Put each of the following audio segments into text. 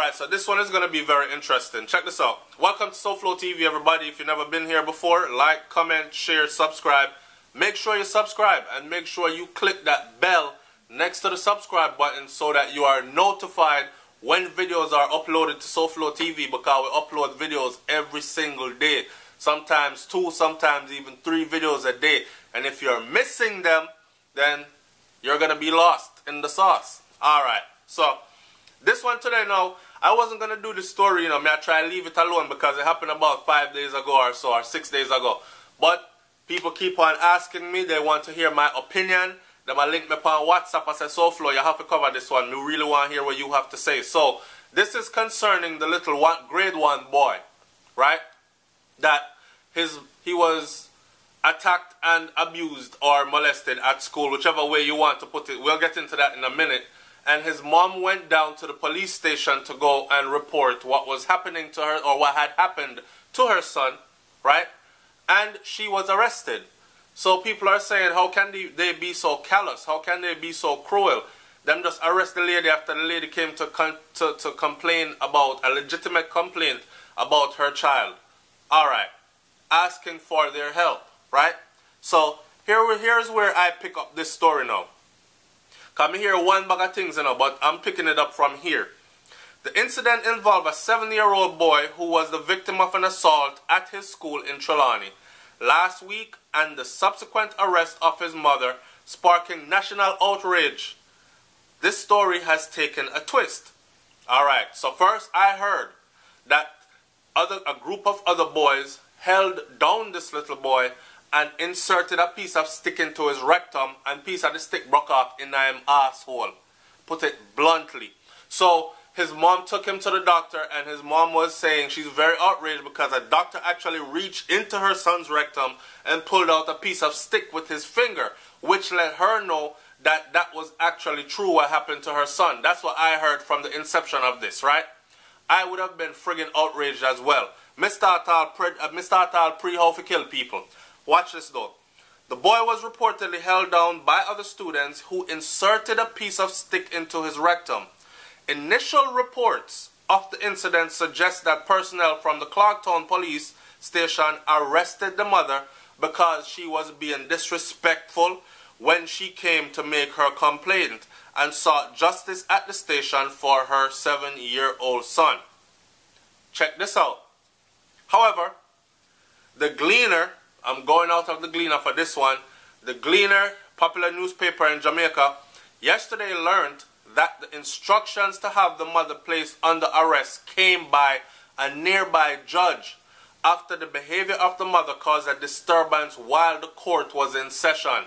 Alright, so this one is going to be very interesting. Check this out. Welcome to SouFLoTV, everybody. If you've never been here before, like, comment, share, subscribe. Make sure you subscribe and make sure you click that bell next to the subscribe button so that you are notified when videos are uploaded to SouFLoTV, because we upload videos every single day. Sometimes 2, sometimes even 3 videos a day. And if you're missing them, then you're going to be lost in the sauce. Alright, so this one today now, I wasn't going to do the story, I try to leave it alone because it happened about 5 days ago or so, or 6 days ago. But people keep on asking me, they want to hear my opinion. They might link me upon WhatsApp. I said, SouFlo, you have to cover this one. We really want to hear what you have to say. So, this is concerning the little grade 1 boy, right? That he was attacked and abused or molested at school, whichever way you want to put it. We'll get into that in a minute. And his mom went down to the police station to go and report what was happening to her, or what had happened to her son, right? And she was arrested. So people are saying, how can they be so callous? How can they be so cruel? Them just arrest the lady after the lady came to complain about, a legitimate complaint about her child. Alright. Asking for their help, right? So here's where I pick up this story now. Come here, one bag of things, but I'm picking it up from here. The incident involved a 7-year-old boy who was the victim of an assault at his school in Trelawney last week, and the subsequent arrest of his mother, sparking national outrage. This story has taken a twist. Alright, so first I heard that a group of other boys held down this little boy and inserted a piece of stick into his rectum, and piece of the stick broke off in his asshole. Put it bluntly. So his mom took him to the doctor, and his mom was saying she's very outraged because a doctor actually reached into her son's rectum and pulled out a piece of stick with his finger, which let her know that that was actually true what happened to her son. That's what I heard from the inception of this, right? I would have been friggin' outraged as well. Mr. Atal pre how to kill people. Watch this though. The boy was reportedly held down by other students who inserted a piece of stick into his rectum. Initial reports of the incident suggest that personnel from the Clarktown police station arrested the mother because she was being disrespectful when she came to make her complaint, and sought justice at the station for her 7-year-old son. Check this out. However, the Gleaner, I'm going out of the Gleaner for this one, the Gleaner, popular newspaper in Jamaica, yesterday learned that the instructions to have the mother placed under arrest came by a nearby judge after the behavior of the mother caused a disturbance while the court was in session.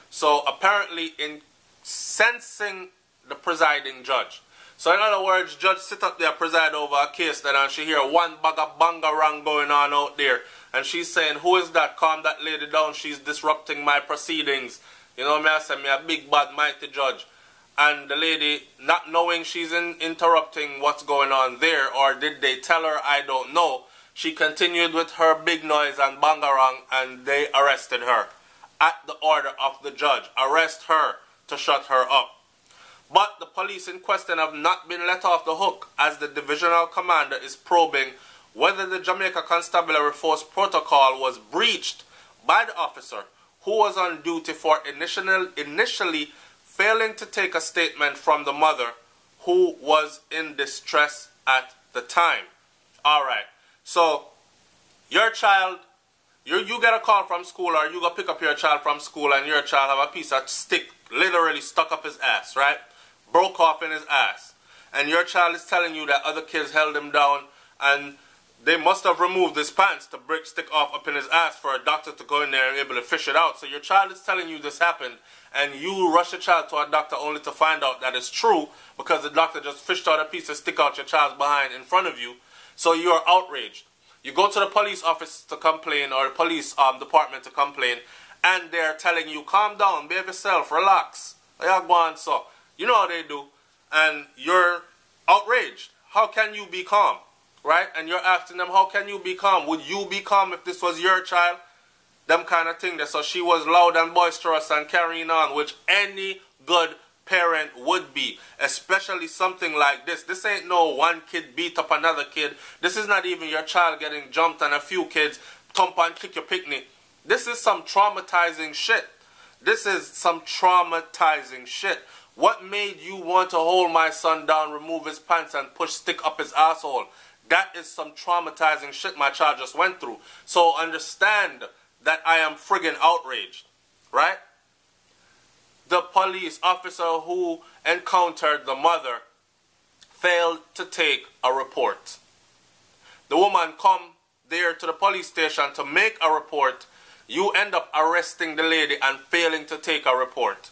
So apparently incensing the presiding judge. So in other words, judge sit up there, preside over a case, then and she hear one bag of bangarang going on out there, and she's saying, who is that? Calm that lady down, she's disrupting my proceedings. You know me, I say, me a big bad mighty judge. And the lady, not knowing she's interrupting what's going on there, or did they tell her, I don't know, she continued with her big noise and bangarang, and they arrested her at the order of the judge. Arrest her to shut her up. But the police in question have not been let off the hook, as the divisional commander is probing whether the Jamaica Constabulary Force protocol was breached by the officer who was on duty for initially failing to take a statement from the mother, who was in distress at the time. Alright, so your child, you get a call from school, or you go pick up your child from school, and your child have a piece of stick literally stuck up his ass, right? Broke off in his ass. And your child is telling you that other kids held him down, and they must have removed his pants to break stick off up in his ass for a doctor to go in there and be able to fish it out. So your child is telling you this happened, and you rush your child to a doctor only to find out that it's true, because the doctor just fished out a piece of stick out your child's behind in front of you. So you are outraged. You go to the police office to complain, or the police department to complain, and they're telling you, calm down, behave yourself, relax. They are going so. You know how they do. And you're outraged. How can you be calm? Right? And you're asking them, how can you be calm? Would you be calm if this was your child? Them kind of thing. So she was loud and boisterous and carrying on, which any good parent would be, especially something like this. This ain't no one kid beat up another kid. This is not even your child getting jumped and a few kids thump and kick your picnic. This is some traumatizing shit. This is some traumatizing shit. What made you want to hold my son down, remove his pants and stick up his asshole? That is some traumatizing shit my child just went through. So understand that I am friggin' outraged, right? The police officer who encountered the mother failed to take a report. The woman come there to the police station to make a report. You end up arresting the lady and failing to take a report.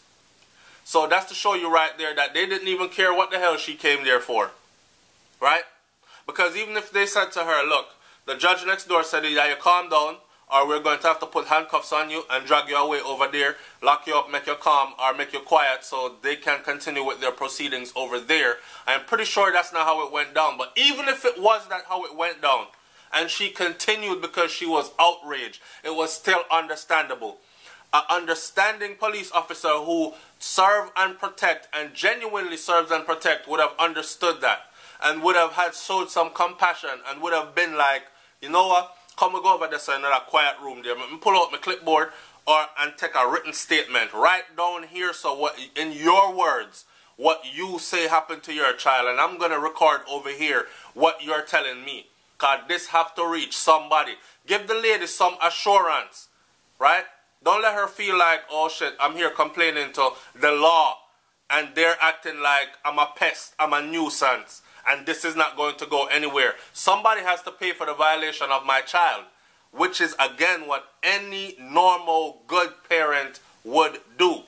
So that's to show you right there that they didn't even care what the hell she came there for. Right? Because even if they said to her, look, the judge next door said, yeah, you calm down, or we're going to have to put handcuffs on you and drag you away over there, lock you up, make you calm, or make you quiet so they can continue with their proceedings over there. I'm pretty sure that's not how it went down. But even if it was that how it went down, and she continued because she was outraged, it was still understandable. An understanding police officer who serve and protect and genuinely serves and protect would have understood that and would have showed some compassion and would have been like, you know what? Come we go over there in another quiet room there. Me pull out my clipboard and take a written statement. Write down here so what in your words what you say happened to your child, and I'm gonna record over here what you're telling me. Cause this have to reach somebody. Give the lady some assurance, right? Don't let her feel like, oh shit, I'm here complaining to the law and they're acting like I'm a pest, I'm a nuisance, and this is not going to go anywhere. Somebody has to pay for the violation of my child, which is again what any normal good parent would do.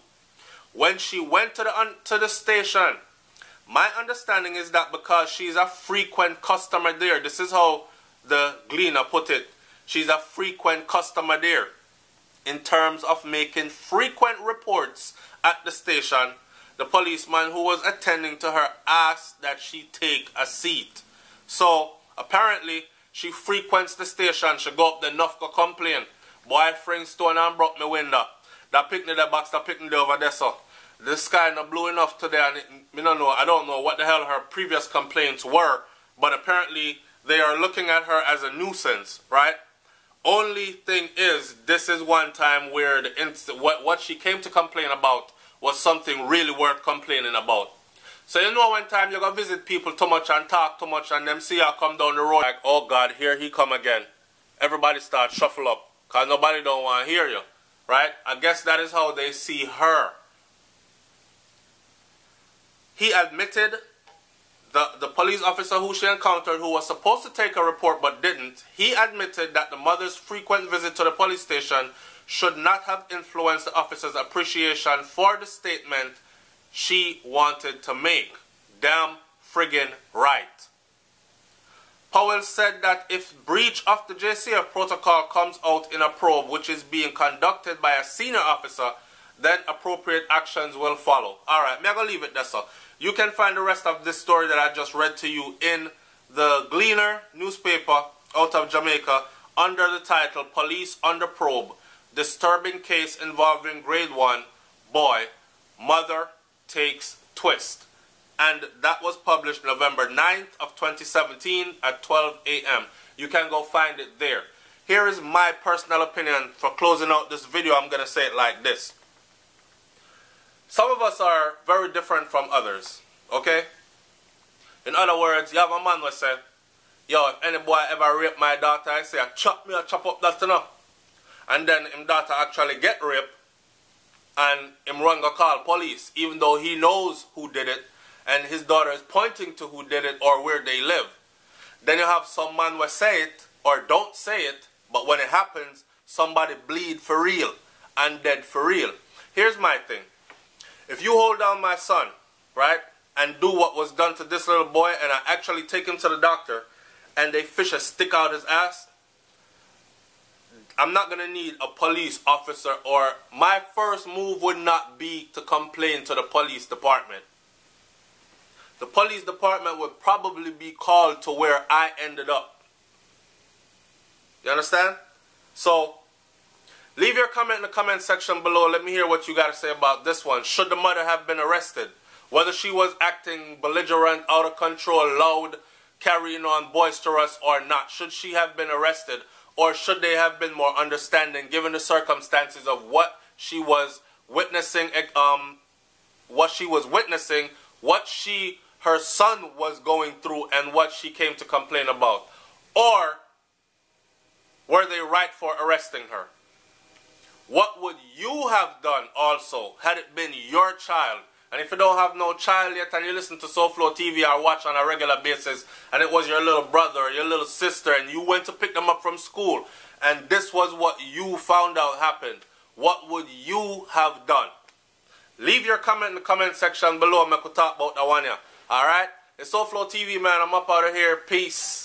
When she went to the station, my understanding is that because she's a frequent customer there, this is how the Gleaner put it, she's a frequent customer there. In terms of making frequent reports at the station, the policeman who was attending to her asked that she take a seat. So, apparently, she frequents the station. She go up the enough to complain. Boy, fling stone and broke my window. That picnic the box, that picnic over there, so. The sky not blue enough today, and I don't know what the hell her previous complaints were, but apparently they are looking at her as a nuisance, right? Only thing is, this is one time where what she came to complain about was something really worth complaining about. So you know one time you go visit people too much and talk too much and them see you come down the road like, oh God, here he come again. Everybody start shuffle up because nobody don't want to hear you, right? I guess that is how they see her. He admitted, the police officer who she encountered, who was supposed to take a report but didn't, he admitted that the mother's frequent visit to the police station should not have influenced the officer's appreciation for the statement she wanted to make. Damn friggin' right. Powell said that if breach of the JCF protocol comes out in a probe which is being conducted by a senior officer, then appropriate actions will follow. Alright, I'm going to leave it there, so. You can find the rest of this story that I just read to you in the Gleaner newspaper out of Jamaica under the title Police Under Probe, Disturbing Case Involving Grade 1 Boy, Mother Takes Twist. And that was published November 9th of 2017 at 12 a.m. You can go find it there. Here is my personal opinion for closing out this video. I'm going to say it like this. Some of us are very different from others, okay? In other words, you have a man who say, yo, if any boy ever rape my daughter, I say, I chop up that, you know. And then him daughter actually get raped, and him run go call police, even though he knows who did it, and his daughter is pointing to who did it or where they live. Then you have some man who say it, or don't say it, but when it happens, somebody bleed for real, and dead for real. Here's my thing. If you hold down my son, right, and do what was done to this little boy, and I actually take him to the doctor, and they fish a stick out his ass, I'm not going to need a police officer, or my first move would not be to complain to the police department. The police department would probably be called to where I ended up. You understand? So, Leave your comment in the comment section below. Let me hear what you got to say about this one. Should the mother have been arrested? Whether she was acting belligerent, out of control, loud, carrying on boisterous or not. Should she have been arrested? Or should they have been more understanding given the circumstances of what she was witnessing, her son was going through and what she came to complain about? Or were they right for arresting her? What would you have done also had it been your child? And if you don't have no child yet and you listen to SouFLoTV or watch on a regular basis and it was your little brother or your little sister and you went to pick them up from school and this was what you found out happened, what would you have done? Leave your comment in the comment section below and we could talk about that one. Alright? It's SouFLoTV, man. I'm up out of here. Peace.